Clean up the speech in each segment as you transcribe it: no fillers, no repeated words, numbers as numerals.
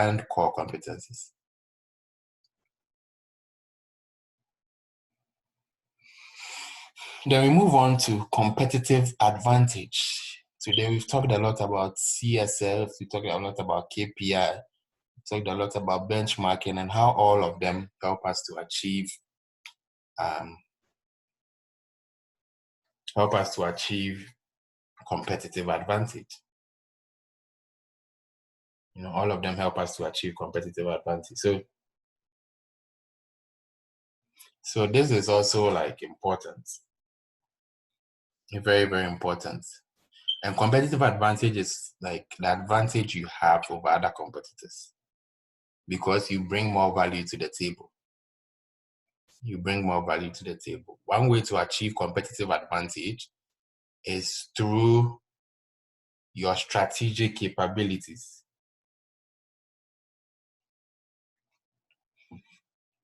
and core competencies. Then we move on to competitive advantage. Today we've talked a lot about CSF, we talked a lot about KPI, we talked a lot about benchmarking and how all of them help us to achieve competitive advantage. You know, all of them help us to achieve competitive advantage. So this is also like important. Very, very important. And competitive advantage is like the advantage you have over other competitors because you bring more value to the table. You bring more value to the table. One way to achieve competitive advantage is through your strategic capabilities.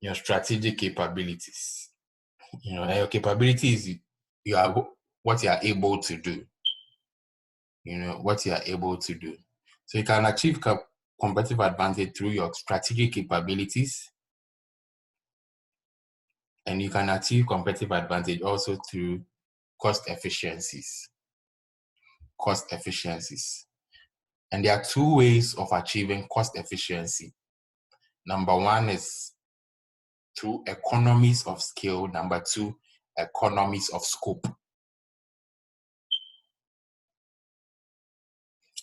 Your strategic capabilities. You know, your capabilities, you are what you are able to do. You know, what you are able to do. So you can achieve competitive advantage through your strategic capabilities. And you can achieve competitive advantage also through cost efficiencies. Cost efficiencies. And there are two ways of achieving cost efficiency. Number one is through economies of scale. Number two, economies of scope.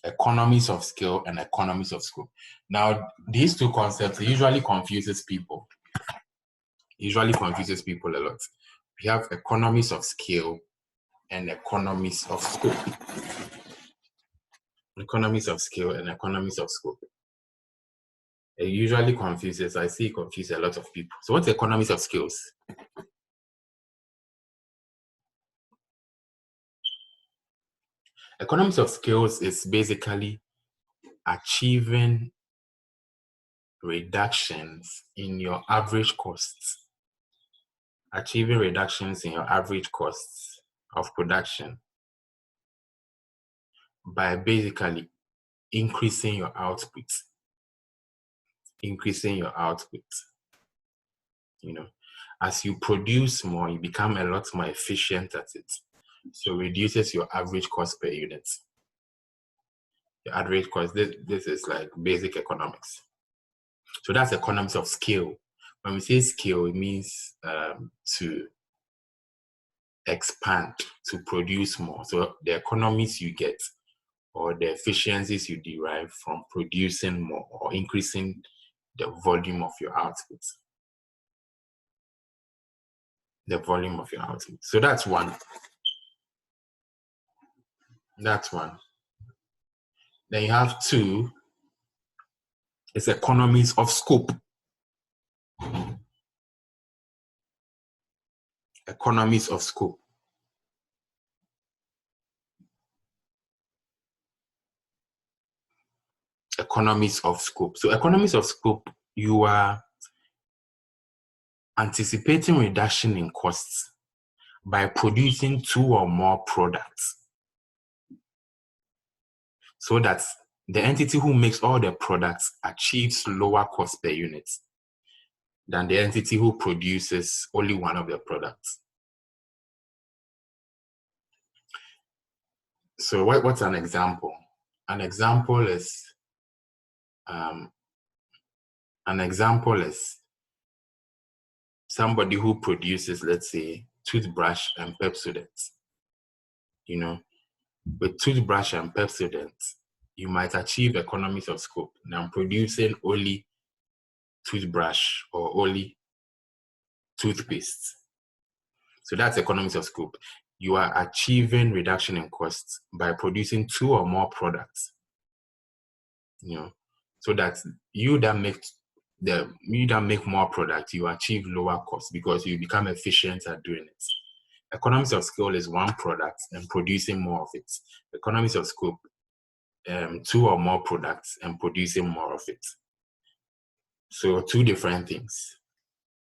Economies of scale and economies of scope. Now, these two concepts usually confuses people. Usually confuses people a lot. We have economies of scale and economies of scope. Economies of scale and economies of scope. It usually confuses, I see it confuse a lot of people. So what's economies of scales? Economies of scales is basically achieving reductions in your average costs. Achieving reductions in your average costs of production by basically increasing your output. Increasing your output. You know, as you produce more, you become a lot more efficient at it. So reduces your average cost per unit. Your average cost, this is like basic economics. So that's economies of scale. When we say scale, it means to expand, to produce more. So the economies you get or the efficiencies you derive from producing more or increasing the volume of your output. The volume of your output. So that's one. That's one. Then you have two. It's economies of scope. Economies of scope. Economies of scope. So economies of scope, you are anticipating reduction in costs by producing two or more products so that the entity who makes all the products achieves lower cost per unit than the entity who produces only one of the products. So what's an example? An example is somebody who produces, let's say, toothbrush and Pepsodent. You know, with toothbrush and Pepsodent, you might achieve economies of scope. Now I'm producing only toothbrush or only toothpaste. So that's economies of scope. You are achieving reduction in costs by producing two or more products. You know, so that you that make more products, you achieve lower costs because you become efficient at doing it. Economies of scale is one product and producing more of it. Economies of scope, two or more products and producing more of it. So two different things.